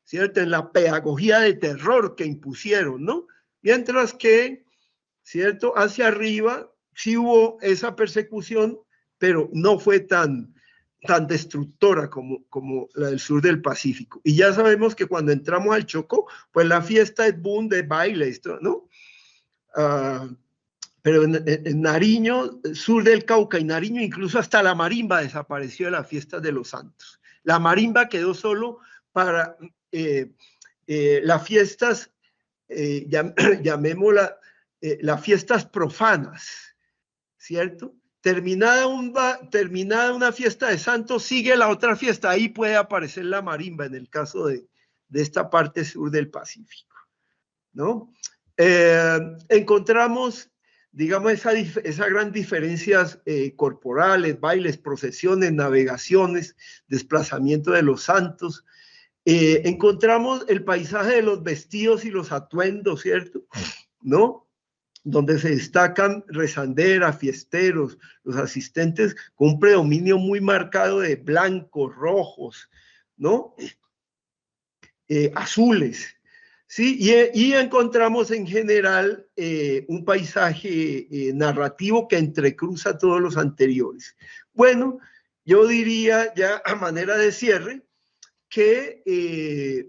¿cierto? En la pedagogía de terror que impusieron, ¿no? Mientras que, ¿cierto? Hacia arriba sí hubo esa persecución, pero no fue tan destructora como la del sur del Pacífico. Y ya sabemos que cuando entramos al Chocó, pues la fiesta es boom de baile, ¿no? Pero en Nariño, sur del Cauca y Nariño, incluso hasta la marimba desapareció de las fiestas de los santos. La marimba quedó solo para las fiestas, llamémosla, las fiestas profanas, ¿cierto? Terminada una fiesta de santos, sigue la otra fiesta, ahí puede aparecer la marimba en el caso de esta parte sur del Pacífico, ¿no? Encontramos, digamos, esas grandes diferencias corporales, bailes, procesiones, navegaciones, desplazamiento de los santos. Encontramos el paisaje de los vestidos y los atuendos, ¿cierto? ¿No? Donde se destacan rezanderas, fiesteros, los asistentes con un predominio muy marcado de blancos, rojos, ¿no? Azules, ¿sí? Y encontramos en general un paisaje narrativo que entrecruza todos los anteriores. Bueno, yo diría ya a manera de cierre que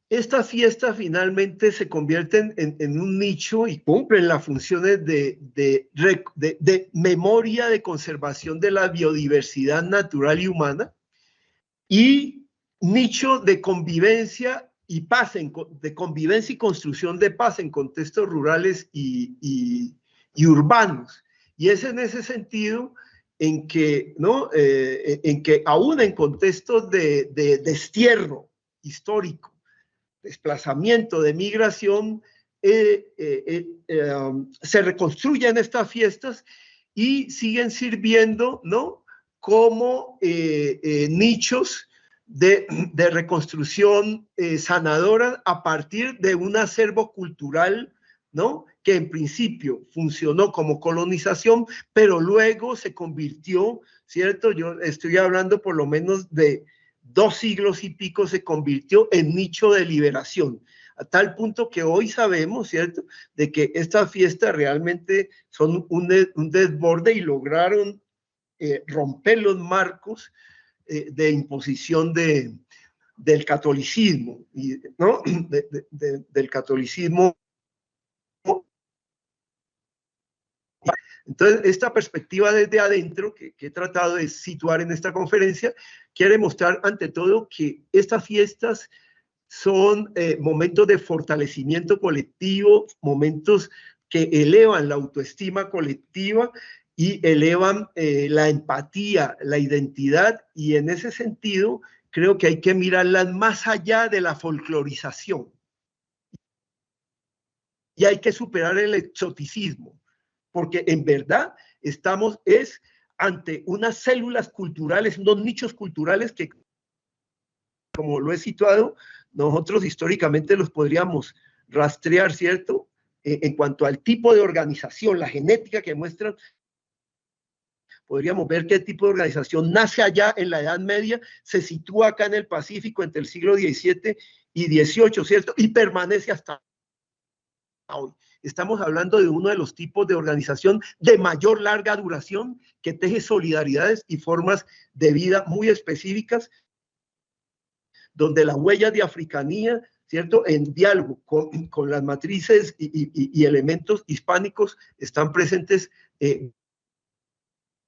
estas fiestas finalmente se convierten en un nicho y cumplen las funciones de memoria, de conservación de la biodiversidad natural y humana, y nicho de convivencia y paz, de convivencia y construcción de paz en contextos rurales y urbanos. Y es en ese sentido en que, ¿no? En que aún en contextos de destierro histórico, desplazamiento, de migración, se reconstruyen estas fiestas y siguen sirviendo, ¿no? Como nichos de reconstrucción sanadora a partir de un acervo cultural, ¿no? Que en principio funcionó como colonización, pero luego se convirtió, ¿cierto? Yo estoy hablando por lo menos de 2 siglos y pico, se convirtió en nicho de liberación, a tal punto que hoy sabemos, ¿cierto?, de que estas fiestas realmente son un desborde y lograron romper los marcos de imposición del catolicismo, ¿no? Del catolicismo. Entonces, esta perspectiva desde adentro que he tratado de situar en esta conferencia quiere mostrar ante todo que estas fiestas son momentos de fortalecimiento colectivo, momentos que elevan la autoestima colectiva y elevan la empatía, la identidad, y en ese sentido creo que hay que mirarlas más allá de la folclorización. Y hay que superar el exoticismo, porque en verdad estamos ante unas células culturales, unos nichos culturales que, como lo he situado, nosotros históricamente los podríamos rastrear, ¿cierto? En cuanto al tipo de organización, la genética que muestran, podríamos ver qué tipo de organización nace allá en la Edad Media, se sitúa acá en el Pacífico entre el siglo XVII y XVIII, ¿cierto? Y permanece hasta hoy. Estamos hablando de uno de los tipos de organización de mayor larga duración que teje solidaridades y formas de vida muy específicas, donde las huellas de africanía, ¿cierto?, en diálogo con las matrices y elementos hispánicos están presentes,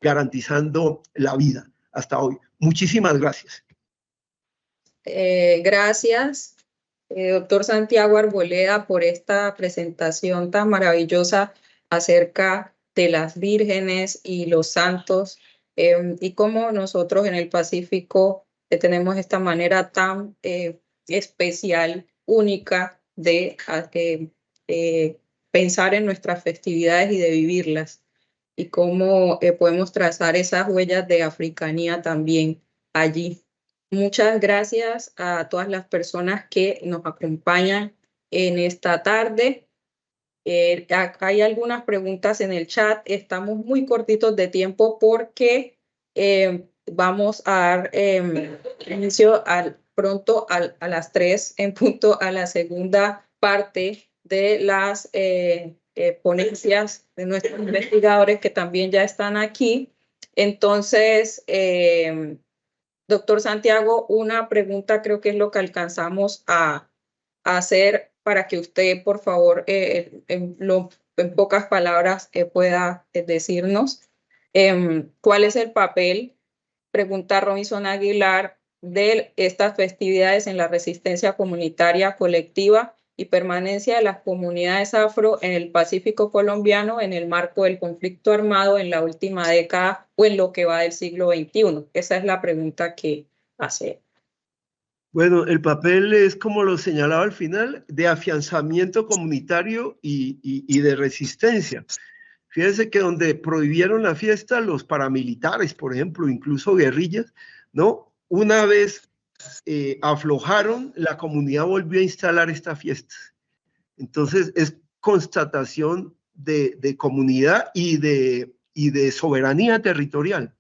garantizando la vida hasta hoy. Muchísimas gracias. Gracias, doctor Santiago Arboleda, por esta presentación tan maravillosa acerca de las vírgenes y los santos, y cómo nosotros en el Pacífico tenemos esta manera tan especial, única de pensar en nuestras festividades y de vivirlas, y cómo podemos trazar esas huellas de africanía también allí. Muchas gracias a todas las personas que nos acompañan en esta tarde. Acá hay algunas preguntas en el chat. Estamos muy cortitos de tiempo porque vamos a dar inicio pronto a las 3 en punto a la segunda parte de las ponencias de nuestros investigadores que también ya están aquí. Entonces, doctor Santiago, una pregunta creo que es lo que alcanzamos a hacer para que usted, por favor, en pocas palabras pueda decirnos cuál es el papel, pregunta Robinson Aguilar, de estas festividades en la resistencia comunitaria colectiva y permanencia de las comunidades afro en el Pacífico colombiano en el marco del conflicto armado en la última década o en lo que va del siglo XXI. Esa es la pregunta que hace. Bueno, el papel es, como lo señalaba al final, de afianzamiento comunitario y de resistencia. Fíjense que donde prohibieron la fiesta, los paramilitares, por ejemplo, incluso guerrillas, ¿no? Una vez aflojaron, la comunidad volvió a instalar esta fiesta. Entonces, es constatación de comunidad y de soberanía territorial.